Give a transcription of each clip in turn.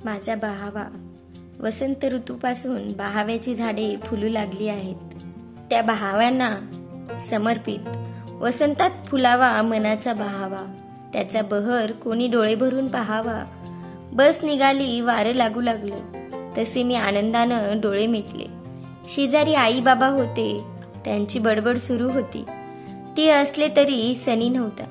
माझा बहावा. वसंत ऋतूपासून बहाव्याची झाडे फुलू लागली आहेत. त्या बहाव्यांना समर्पित वसंतात फुलावा मनाचा बहावा. त्याचा बहर कोणी डोळे भरून पाहावा. बस निघाली, वारं लागू लागलं, तसे मी आनंदानं डोळे मिटले. शेजारी आई बाबा होते. त्यांची बडबड सुरू होती. ती असले तरी सनी नव्हता.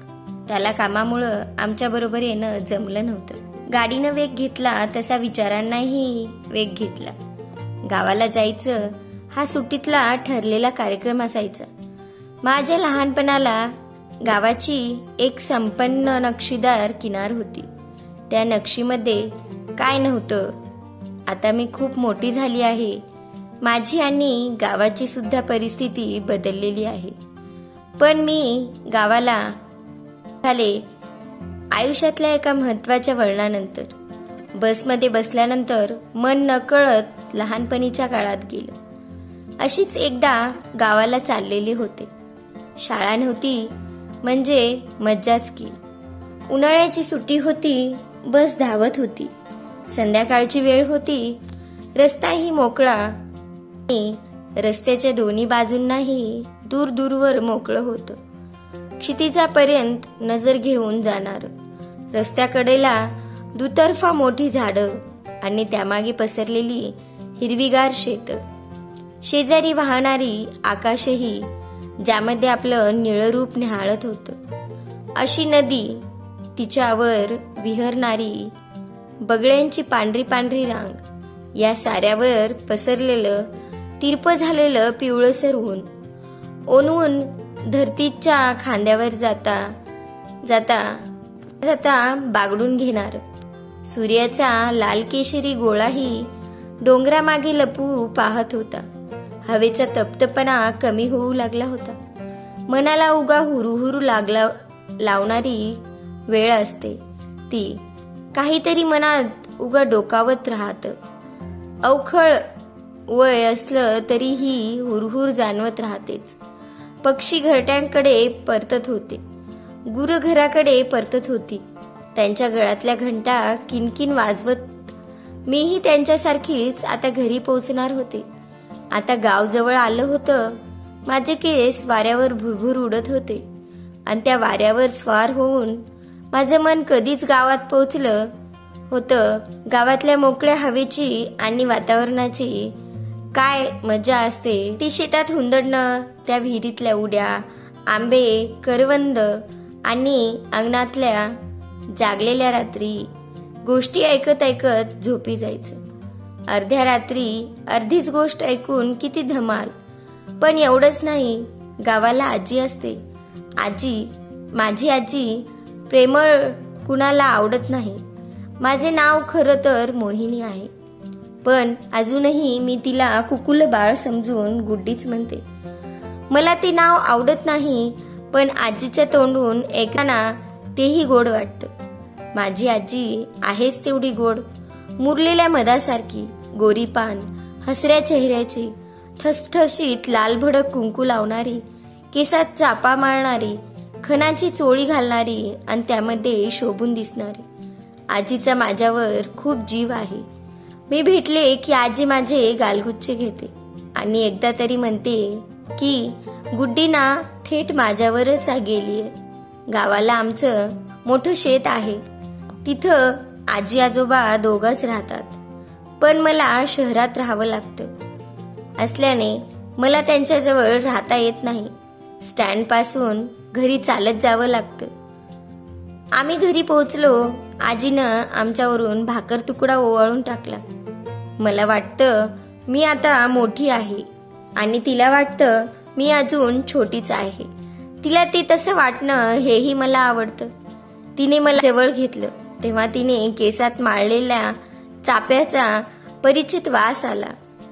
त्याला कामामुळं आमच्या बरोबर येणं जमलं नव्हतं. गाडीनं वेग घेतला तसा विचारांनाही वेग घेतला. गावाला जायचं हा सुट्टीतला ठरलेला कार्यक्रम असायचा. माझ्या लहानपणाला गावाची एक संपन्न नक्षीदार किनार होती. त्या नक्षीमध्ये काय नव्हतं. आता मी खूप मोठी झाली आहे. माझी आणि गावाची सुद्धा परिस्थिती बदललेली आहे. पण मी गावाला आले आयुष्यातल्या एका महत्वाच्या वळणानंतर. बसमध्ये बसल्यानंतर मन नकळत लहानपणीच्या काळात गेलं. अशीच एकदा गावाला चाललेले होते. शाळा नव्हती म्हणजे मज्जाच की. उन्हाळ्याची सुट्टी होती. बस धावत होती. संध्याकाळची वेळ होती. रस्ताही मोकळा आणि रस्त्याच्या दोन्ही बाजूंनाही दूर दूरवर मोकळं होतं. क्षितिजापर्यंत नजर घेऊन जाणार. रस्त्याकडेला दुतर्फा मोठी झाडं आणि त्यामागे पसरलेली हिरवीगार शेतं. शेजारी वाहणारी आकाशही ज्यामध्ये आपलं निळं रूप न्याहाळत होतं. अशी नदी, तिच्यावर विहरणारी बगळ्यांची पांढरी पांढरी रांग, या साऱ्यावर पसरलेलं तिरपं झालेलं पिवळसर ऊन, ओनवून धरतीच्या खांद्यावर जाता जाता जाता बागडून घेणार. सूर्याचा लाल केशरी गोळाही डोंगरामागे लपू पाहत होता. हवेचा तप्तपणा कमी होऊ लागला होता. मनाला उगा हुरूहुरू लावणारी वेळ असते ती. काहीतरी मनात उगा डोकावत राहतं. अवखळ वय असलं तरीही हुरहुर जाणवत राहतेच. पक्षी घरट्यांकडे परतत होते. गुरं घराकडे परतत होती. त्यांच्या गळ्यातल्या घंटा किनकिन वाजवत मीही त्यांच्यासारखीच आता घरी पोहोचणार होते. आता गाव जवळ आलं होतं. माझे केस वाऱ्यावर भुरभुर उडत होते आणि त्या वाऱ्यावर स्वार होऊन माझं मन कधीच गावात पोहोचलं होतं. गावातल्या मोकळ्या हवेची आणि वातावरणाची काय मजा असते ती. शेतात हुंदडणं, त्या विहिरीतल्या उड्या, आंबे, करवंद आणि अंगणातल्या जागलेल्या रात्री गोष्टी ऐकत ऐकत झोपी जायचं. अर्ध्या रात्री अर्धीच गोष्ट ऐकून किती धमाल. पण एवढंच नाही, गावाला आजी असते. आजी, माझी आजी प्रेमळ कुणाला आवडत नाही. माझे नाव खरं तर मोहिनी आहे, पण अजूनही मी तिला कुकुल बाळ समजून गुड्डीच म्हणते. मला ते नाव आवडत नाही, पण आजीच्या तोंडून ऐकताना तेही गोड वाटतं. माझी आजी आहेच तेवढी गोड. मुरलेल्या मधासारखी, गोरीपान, हसऱ्या चेहऱ्याची, ठसठशीत लालभडक कुंकू लावणारी, केसात चापा मारणारी, खणाची चोळी घालणारी आणि त्यामध्ये शोभून दिसणारी. आजीचा माझ्यावर खूप जीव आहे. मी भेटले की आजी माझे गालगुच्चे घेते आणि एकदा तरी म्हणते की गुड्डीना थेट माझ्यावरच गेलीये. गावाला आमचं मोठं शेत आहे. तिथं आजी आजोबा दोघंच राहतात. पण मला शहरात राहावं लागतं असल्याने मला त्यांच्याजवळ राहता येत नाही. स्टँड पासून घरी चालत जावं लागतं. आम्ही घरी पोहोचलो. आजीनं आमच्यावरून भाकर तुकडा ओवाळून टाकला. मला वाटतं मी आता मोठी आहे आणि तिला वाटतं मी अजून छोटीच आहे. तिला ते तसं वाटणं हेही मला आवडतं. तिने मला जवळ घेतलं तेव्हा तिने केसात माळलेल्या चाप्याचा परिचित वास आला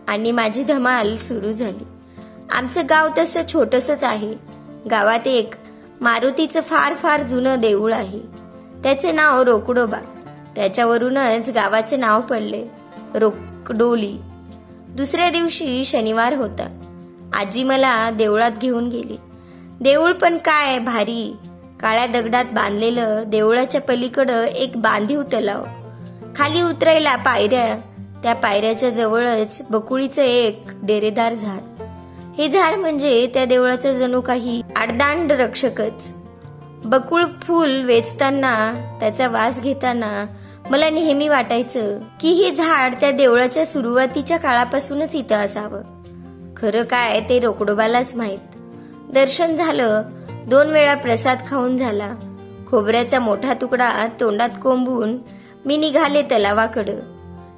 आणि माझी धमाल सुरू झाली. आमचं गाव तसं छोटसच आहे. गावात एक मारुतीचं फार फार जुनं देऊळ आहे. त्याचे नाव रोकडोबा. त्याच्यावरूनच गावाचे नाव पडले, रोकडोली. दुसऱ्या दिवशी शनिवार होता. आजी मला देवळात घेऊन गेली. देऊळ पण काय भारी. काळ्या दगडात बांधलेलं. देवळाच्या पलीकडं एक बांधीव तलाव. खाली उतरायला पायऱ्या, त्या पायऱ्याच्या जवळच बकुळीचं एक डेरेदार झाड. हे झाड म्हणजे त्या देवळाचं जणू काही आडदांड रक्षकच. बकुळ फूल वेचताना, त्याचा वास घेताना मला नेहमी वाटायचं की हे झाड त्या देवळाच्या सुरुवातीच्या काळापासूनच इथं असावं. खरं काय ते रोकडोबालाच माहित. दर्शन झालं, 2 वेळा प्रसाद खाऊन झाला. खोबऱ्याचा मोठा तुकडा तोंडात कोंबून मी निघाले तलावाकडं.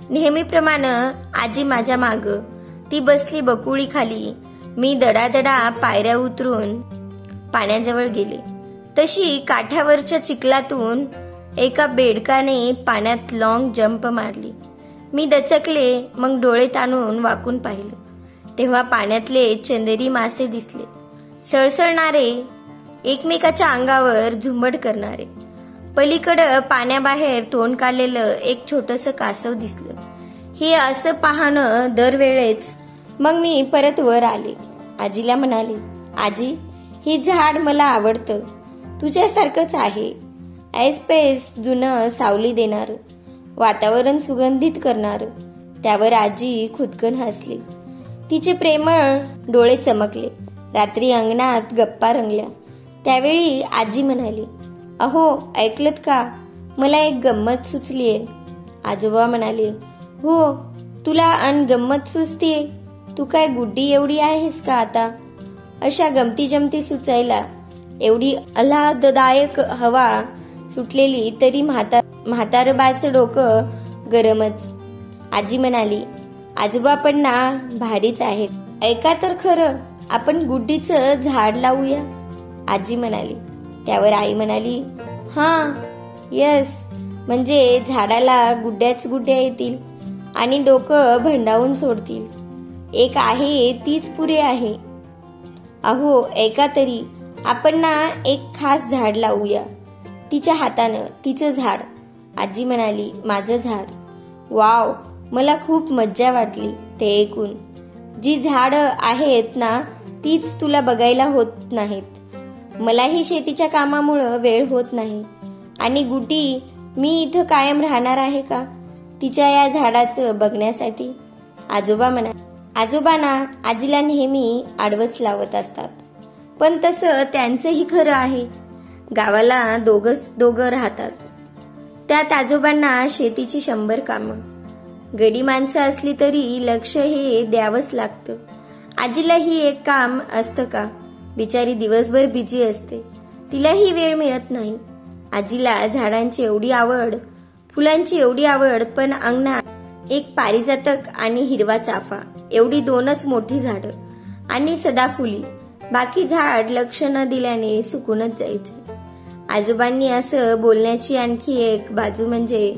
नेहमीप्रमाणे आजी माझ्या माग, ती बसली बकुळी खाली. मी दडादडा पायऱ्या उतरून पाण्याजवळ गेले. तशी काठावरच्या चिखलातून एका बेडकाने पाण्यात लॉंग जंप मारली. मी दचकले, मग डोळे ताणून वाकून पाहिलं. तेव्हा पाण्यातले चंदेरी मासे दिसले, सळसळणारे, एकमेकाच्या अंगावर झुंबड करणारे. पलीकडं पाण्याबाहेर तोंड काढलेलं एक छोटस कासव दिसलं. हे असं पाहणं दरवेळेच. मग मी परत वर आले. आजीला म्हणाले, आजी, हे झाड मला आवडतं, तुझ्यासारखंच आहे. ऐसपैस जुनं सावली देणार, वातावरण सुगंधित करणार. त्यावर आजी खुदकन हसली. तिचे प्रेमळ डोळे चमकले. रात्री अंगणात गप्पा रंगल्या. त्यावेळी आजी म्हणाली, अहो ऐकलत का, मला एक गंमत सुचलीये. आजोबा म्हणाले, हो, तुला अन गंमत सुचतीये? तू काय गुड्डी एवढी आहेस का आता? अशा गमती जमती सुचायला एवढी आल्हाददायक हवा सुटलेली तरी म्हातारबाचं डोकं गरमच. आजी म्हणाली, आजोबा पण ना भारीच आहेत. ऐका तर खरं, आपण गुड्डीचं झाड लावूया. आजी म्हणाली. त्यावर आई म्हणाली, हा, यस, म्हणजे झाडाला गुड्ड्याच गुड्ड्या येतील आणि डोकं भंडावून सोडतील. एक आहे तीच पुरे आहे. अहो ऐका तरी, आपण ना एक खास झाड लावूया. तिच्या हातानं तिचं झाड. आजी म्हणाली, माझं झाड. वाव, मला खूप मज्जा वाटली ते ऐकून. जी झाडं आहेत ना तीच तुला बघायला होत नाहीत. मलाही शेतीच्या कामामुळं वेळ होत नाही. आणि गुड्डी, मी इथं कायम राहणार आहे का तिच्या या झाडाचं बघण्यासाठी? आजोबा आजोबांना आजीला नेहमी आडवच लावत असतात. पण तसं त्यांचंही खरं आहे. गावाला दोघं राहतात. त्यात आजोबांना शेतीची 100 कामं. गडी माणसं असली तरी लक्ष हे द्यावंच लागतं. आजीलाही एक काम असतं का? बिचारी दिवसभर बिझी असते, तिलाही वेळ मिळत नाही. आजीला झाडांची एवढी आवड, फुलांची एवढी आवड, पण अंगणात एक पारिजातक आणि हिरवा चाफा एवढी 2च मोठी झाडं आणि सदाफुली. बाकी झाड लक्ष न दिल्याने सुकूनच जायचे. आजोबांनी असं बोलण्याची आणखी एक बाजू म्हणजे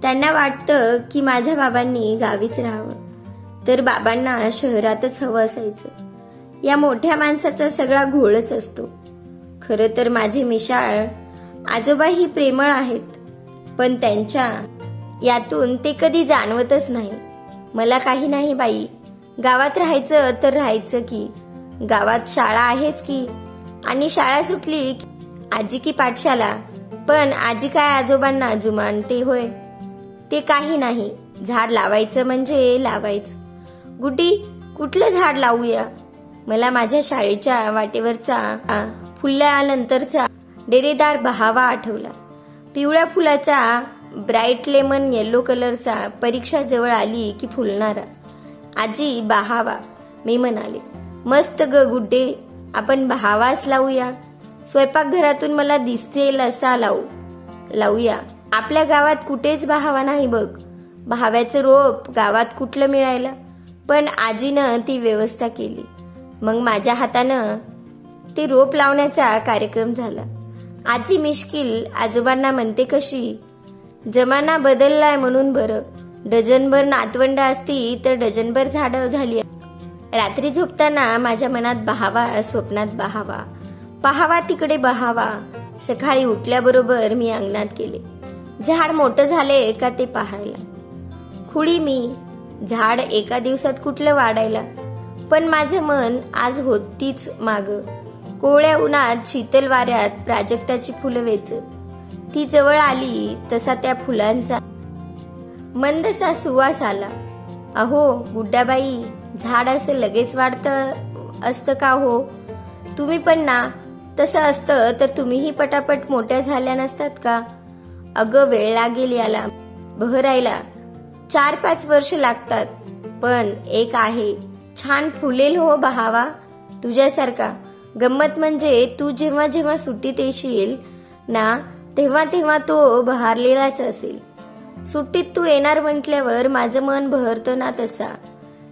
त्यांना वाटतं की माझ्या बाबांनी गावीच राहावं, तर बाबांना शहरातच हवं असायचं. या मोठ्या माणसाचा सगळा घोळच असतो. खरं तर माझे मिशाळ आजोबाही प्रेमळ आहेत, पण त्यांच्या यातून ते कधी जाणवतच नाही. मला काही नाही बाई, गावात राहायचं तर राहायचं की, गावात शाळा आहेच की, आणि शाळा सुटली आजी की पाठशाला. पण आजी काय आजोबांना जुमानते होय? ते काही नाही. झाड लावायचं म्हणजे लावायचं. गुड्डी, कुठलं झाड लावूया? मला माझ्या शाळेच्या वाटेवरचा फुलल्यानंतरचा डेरेदार बहावा आठवला. पिवळ्या फुलाचा, ब्राईट लेमन येलो कलरचा, परीक्षा जवळ आली की फुलणारा. आजी, बहावा, मी म्हणाले. मस्त ग गुड्डे, आपण बहावाच लावूया. स्वयंपाकघरातून मला दिसेल असा लावूया. आपल्या गावात कुठेच बहावा नाही बघ. बहाव्याचं रोप गावात कुठलं मिळायला? पण आजीनं ती व्यवस्था केली. मग माझ्या हातानं ते रोप लावण्याचा कार्यक्रम झाला. आजी मिश्किल आजोबांना म्हणते कशी, जमाना बदललाय म्हणून बरं. डझनभर नातवंड असती तर डझनभर झाडं झाली. रात्री झोपताना माझ्या मनात बहावा, स्वप्नात बहावा, पहावा तिकडे बहावा. सकाळी उठल्याबरोबर मी अंगणात गेले. झाड मोठं झाले का ते पाहायला. खुळी मी, झाड एका दिवसात कुठलं वाढायला. पण माझं मन आज होतीच माग. कोवळ्या उन्हात शीतल वाऱ्यात प्राजक्ताची फुलं वेचत. ती जवळ आली तसा त्या फुलांचा मंदसा सुवास आला. अहो गुड्डाबाई, झाड असं लगेच वाढतं असतं का हो? तुम्ही पण ना. तसं असतं तर तुम्हीही पटापट मोठ्या झाल्या नसतात का? अगं वेळ लागेल याला बहरायला. 4-5 वर्ष लागतात. पण एक आहे, छान फुलेल हो बहावा तुझ्यासारखा. गंमत म्हणजे तू जेव्हा जेव्हा सुट्टीत येशील ना, तेव्हा तेव्हा तो बहारलेलाच असेल. सुट्टीत तू येणार म्हटल्यावर माझं मन बहरतं ना तसा.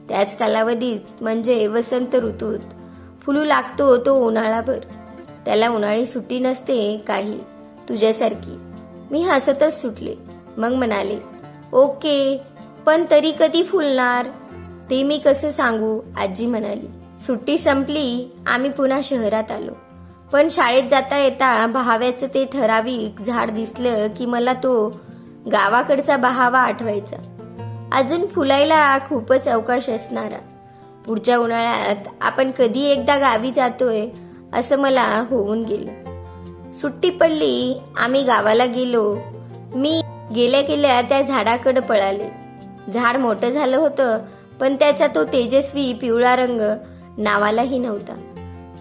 त्याच कालावधीत म्हणजे वसंत ऋतूत फुलू लागतो तो उन्हाळाभर. त्याला उन्हाळी सुट्टी नसते काही तुझ्यासारखी. मी हसतच सुटले. मग म्हणाले, ओके, पण तरी कधी फुलणार ते मी कसं सांगू? आजी म्हणाली. सुट्टी संपली. आम्ही पुन्हा शहरात आलो. पण शाळेत जाता येता बहाव्याचं ते ठराविक झाड दिसलं की मला तो गावाकडचा बहावा आठवायचा. अजून फुलायला खूपच अवकाश असणारा. पुढच्या उन्हाळ्यात आपण कधी एकदा गावी जातोय असं मला होऊन गेलं. सुट्टी पडली. आम्ही गावाला गेलो. मी गेल्या गेल्या त्या झाडाकडे पळाले. झाड मोठं झालं होतं, पण त्याचा तो तेजस्वी पिवळा रंग नावालाही नव्हता.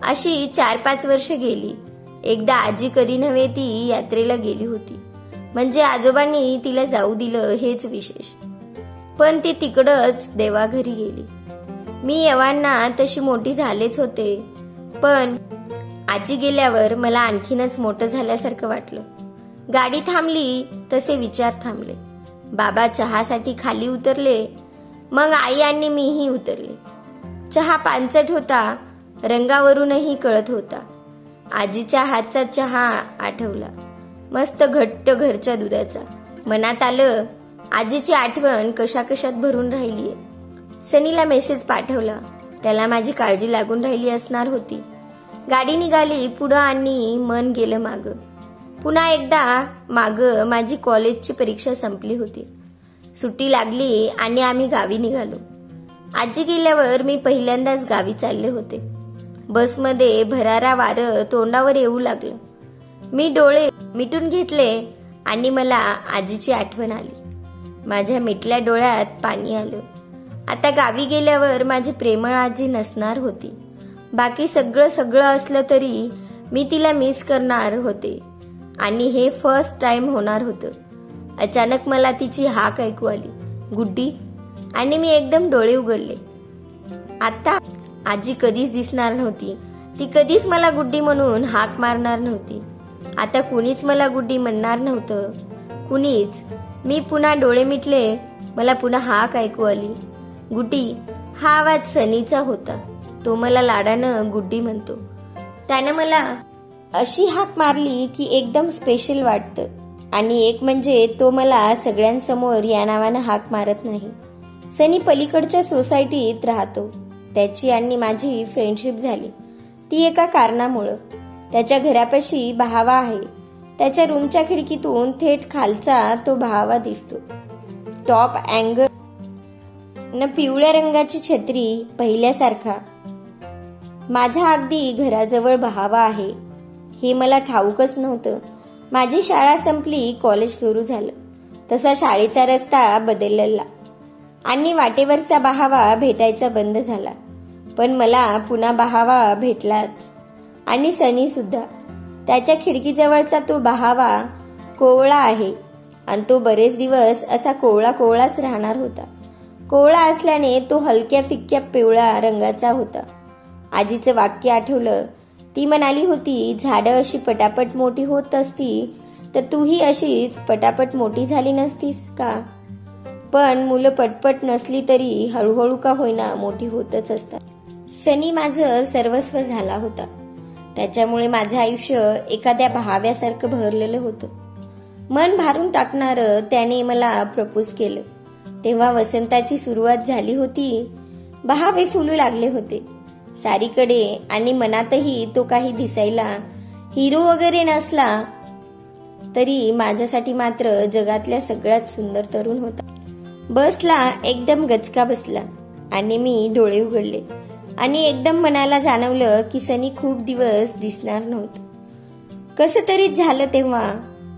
अशी 4-5 वर्ष गेली. एकदा आजी कधी नव्हे ती यात्रेला गेली होती. म्हणजे आजोबांनी तिला जाऊ दिलं हेच विशेष. पण ती तिकडच देवाघरी गेली. मी यवांना तशी मोठी झालेच होते. पण आजी गेल्यावर मला आणखीनच मोठं झाल्यासारखं वाटलं. गाडी थांबली तसे विचार थांबले. बाबा चहासाठी खाली उतरले. मग आई आणि मीही उतरले. चहा पांचट होता. रंगावरूनही कळत होता. आजीच्या हातचा चहा आठवला. मस्त घट्ट घरच्या दुधाचा. मनात आलं आजीची आठवण कशा कशात भरून राहिलीये. सनीला मेसेज पाठवला. त्याला माझी काळजी लागून राहिली असणार होती. गाडी निघाली पुढं आणि मन गेलं माग. पुन्हा एकदा माग माझी कॉलेजची परीक्षा संपली होती. सुट्टी लागली आणि आम्ही गावी निघालो. आजी गेल्यावर मी पहिल्यांदाच गावी चालले होते. बसमध्ये भरारा वारं तोंडावर येऊ लागलं. मी डोळे मिटून घेतले आणि मला आजीची आठवण आली. माझ्या मिटल्या डोळ्यात पाणी आलं. आता गावी गेल्यावर माझी प्रेमळ आजी नसणार होती. बाकी सगळं असलं तरी मी तिला मिस करणार होते. आणि हे फर्स्ट टाइम होणार होतं. अचानक मला तिची हाक ऐकू आली, गुड्डी. आणि मी एकदम डोळे उघडले. आता आजी कधीच दिसणार नव्हती. ती कधीच मला गुड्डी म्हणून हाक मारणार नव्हती. आता कुणीच मला गुड्डी म्हणणार नव्हतं. कुणीच. मी पुन्हा डोळे मिटले. मला पुन्हा हाक ऐकू आली, गुड्डी. हा आवाज सनीचा होता. तो मला लाडानं गुड्डी म्हणतो. त्यानं मला अशी हाक मारली की एकदम स्पेशल वाटतं. आणि एक म्हणजे तो मला सगळ्यांसमोर या नावानं हाक मारत नाही. सनी पलीकडच्या सोसायटीत राहतो. त्याची आणि माझी फ्रेंडशिप झाली ती एका कारणामुळं. त्याच्या घरापाशी बहावा आहे. त्याच्या रूमच्या खिडकीतून थेट खालचा तो बहावा दिसतो. टॉप अँगल न पिवळ्या रंगाची छत्री पहिल्यासारखा. माझा अगदी घराजवळ बहावा आहे हे मला ठाऊकच नव्हतं. माझी शाळा संपली, कॉलेज सुरू झालं. तसा शाळेचा रस्ता बदलला आणि वाटेवरचा बहावा भेटायचा बंद झाला. पण मला पुन्हा बहावा भेटलाच. आणि सनी सुद्धा. त्याच्या खिडकीजवळचा तो बहावा कोवळा आहे आणि तो बरेच दिवस असा कोवळाच राहणार होता. कोवळा असल्याने तो हलक्या फिक्क्या पिवळ्या रंगाचा होता. आजीचं वाक्य आठवलं. ती म्हणाली होती, झाडं अशी पटापट मोठी होत असती तर तूही अशीच पटापट मोठी झाली नसतीस का? पण मुलं पटपट नसली तरी हळूहळू का होईना मोठी होतच असतात. सनी माझं सर्वस्व झाला होता. त्याच्यामुळे माझं आयुष्य एखाद्या बहाव्यासारखं भरलेलं होतं. मन भारून टाकणारं त्याने मला प्रपोज केलं. तेव्हा वसंताची सुरुवात झाली होती. बहावे फुलू लागले होते सारीकडे. आणि मनातही तो काही दिसायला हिरो वगैरे नसला तरी माझ्यासाठी मात्र जगातल्या सगळ्यात सुंदर तरुण होता. बसला एकदम गचका बसला आणि मी डोळे उघडले आणि एकदम मनाला जाणवलं की सनी खूप दिवस दिसणार नव्हतं. कसं तरीच झालं. तेव्हा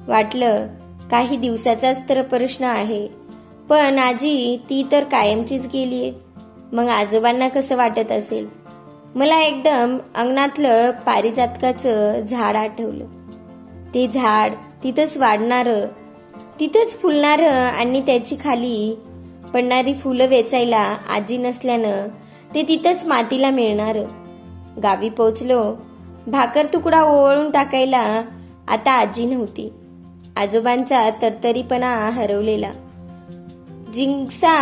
वाटलं काही दिवसाचाच तर प्रश्न आहे. पण आजी ती तर कायमचीच गेलीये. मग आजोबांना कसं वाटत असेल. मला एकदम अंगणातलं पारिजातकाचं झाड आठवलं. ते झाड तिथंच वाढणारं, तिथंच फुलणारं आणि त्याची खाली पडणारी फुलं वेचायला आजी नसल्यानं ते तिथंच मातीला मिळणारं. गावी पोचलो. भाकर तुकडा ओवाळून टाकायला आता आजी नव्हती. आजोबांचा तरतरीपणा हरवलेला. जिंगसा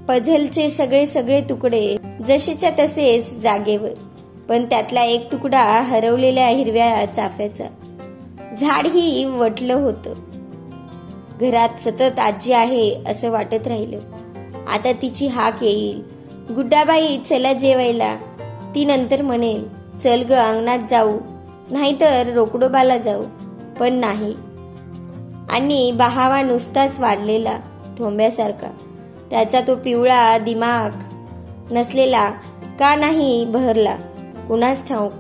पझलचे सगळे तुकडे जसेच्या तसेच जागेवर, पण त्यातला एक तुकडा हरवलेल्या हिरव्या चाफ्याचा. झाडही वटलं होतं. घरात सतत आजी आहे असं वाटत राहिलं. आता तिची हाक येईल, गुड्डाबाई चला जेवायला. ती नंतर म्हणेल, चल ग अंगणात जाऊ, नाहीतर रोकडोबाला जाऊ. पण नाही. आणि बहावा नुसताच वाढलेला ठोंब्यासारखा. त्याचा तो पिवळा दिमाग नसलेला का नाही बहरला कुणास ठाऊक.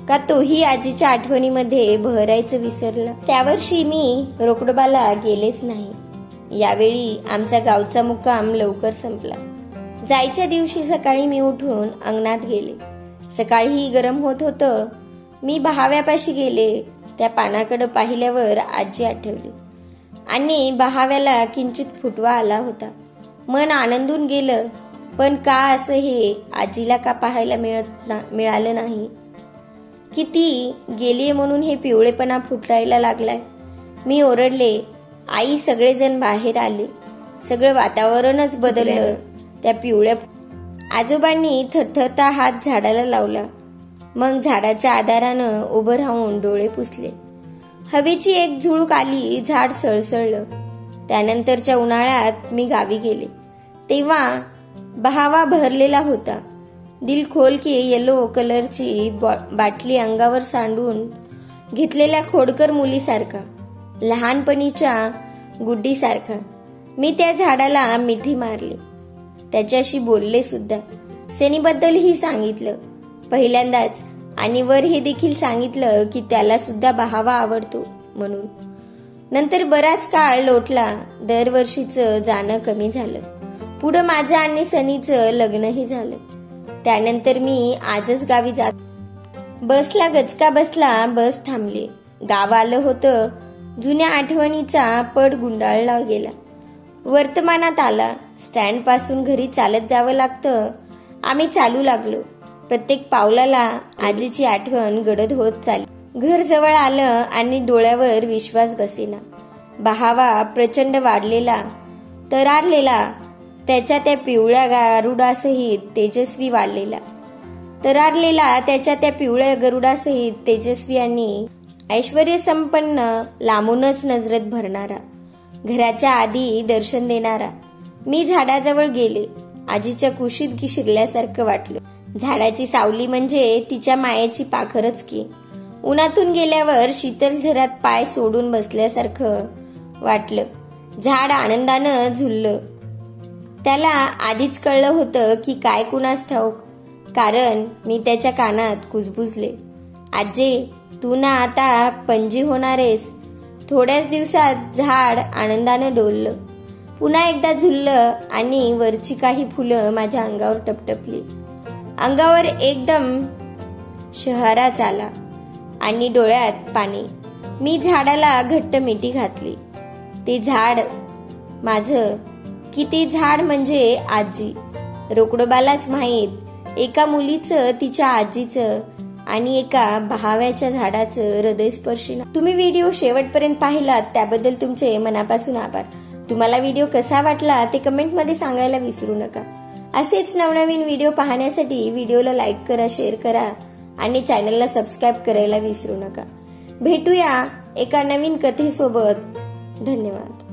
का तोही आजीच्या आठवणीमध्ये बहरायचं विसरला. त्या वर्षी मी रोकडोबाला गेलेच नाही. यावेळी आमचा गावचा मुक्काम लवकर संपला. जायच्या दिवशी सकाळी मी उठून अंगणात गेले. सकाळीही गरम होत होतं. मी बहाव्यापाशी गेले. त्या पानाकडे पाहिल्यावर आजी आठवली आणि बहाव्याला किंचित फुटवा आला होता. मन आनंदून गेलं. पण का असं हे आजीला का पाहायला मिळालं नाही. किती गेलीये म्हणून हे पिवळेपणा फुटायला लागलाय. मी ओरडले. आई सगळेजण बाहेर आले. सगळं वातावरणच बदललं. त्या पिवळ्या आजोबांनी थरथरता हात झाडाला लावला. मग झाडाच्या आधारानं उभं राहून डोळे पुसले. हवेची एक झुळूक आली. झाड सळसळलं. त्यानंतरच्या उन्हाळ्यात मी गावी गेले. तेव्हा बहावा भरलेला होता. दिल खोल की येलो कलरची बाटली अंगावर सांडून घेतलेल्या खोडकर मुलीसारखा, लहानपणीच्या गुड्डीसारखा मी त्या झाडाला मिठी मारली. त्याच्याशी बोलले सुद्धा. सेनीबद्दलही सांगितलं पहिल्यांदाच. आणि वर हे देखील सांगितलं की त्याला सुद्धा बहावा आवडतो म्हणून. नंतर बराच काळ लोटला. दरवर्षीचं जाणं कमी झालं. पुढं माझं आणि सनीचं लग्नही झालं. त्यानंतर मी आजच गावी जात. बसला गचका बसला. बस थांबली. गाव आलं होतं. जुन्या आठवणीचा पड गुंडाळला गेला. वर्तमानात आला. स्टँड पासून घरी चालत जावं लागतं. आम्ही चालू लागलो. प्रत्येक पावलाला आजीची आठवण गडद होत चालली. घर जवळ आलं आणि डोळ्यावर विश्वास बसेना. बहावा प्रचंड वाढलेला, तरारलेला. त्याच्या त्या पिवळ्या गरुडासहित तेजस्वी वाढलेला. तरारलेला त्याच्या त्या पिवळ्या गरुडासहित तेजस्वी आणि ऐश्वर्य संपन्न, लांबूनच नजरेत भरणारा, घराच्या आधी दर्शन देणारा. मी झाडाजवळ गेले. आजीच्या कुशीत शिरल्यासारखं वाटलं. झाडाची सावली म्हणजे तिच्या मायेची पाखरच की. उन्हातून गेल्यावर शीतल झरात पाय सोडून बसल्यासारखं वाटलं. झाड आनंदानं झुललं. त्याला आधीच कळलं होतं की काय कुणास ठाऊक, कारण मी त्याच्या कानात कुजबुजले. आजे, तू ना आता पणजी होणारेस. थोड्याच दिवसात झाड आनंदानं डोललं. पुन्हा एकदा झुललं आणि वरची काही फुलं माझ्या अंगावर टपटपली. अंगावर एकदम शहराच आला आणि डोळ्यात पाणी. मी झाडाला घट्ट मिठी घातली. ते झाड माझं की ते झाड म्हणजे आजी. रोकडोबालाच माहीत एका मुलीचं, तिच्या आजीचं आणि एका बहाव्याच्या झाडाचं हृदयस्पर्शी. तुम्ही व्हिडिओ शेवटपर्यंत पाहिलात त्याबद्दल तुमचे मनापासून आभार. तुम्हाला व्हिडिओ कसा वाटला ते कमेंटमध्ये सांगायला विसरू नका. असेच नवनवीन व्हिडिओ पाहण्यासाठी व्हिडिओला लाईक करा, शेअर करा आणि चॅनलला सबस्क्राईब करायला विसरू नका. भेटूया एका नवीन कथेसोबत. धन्यवाद.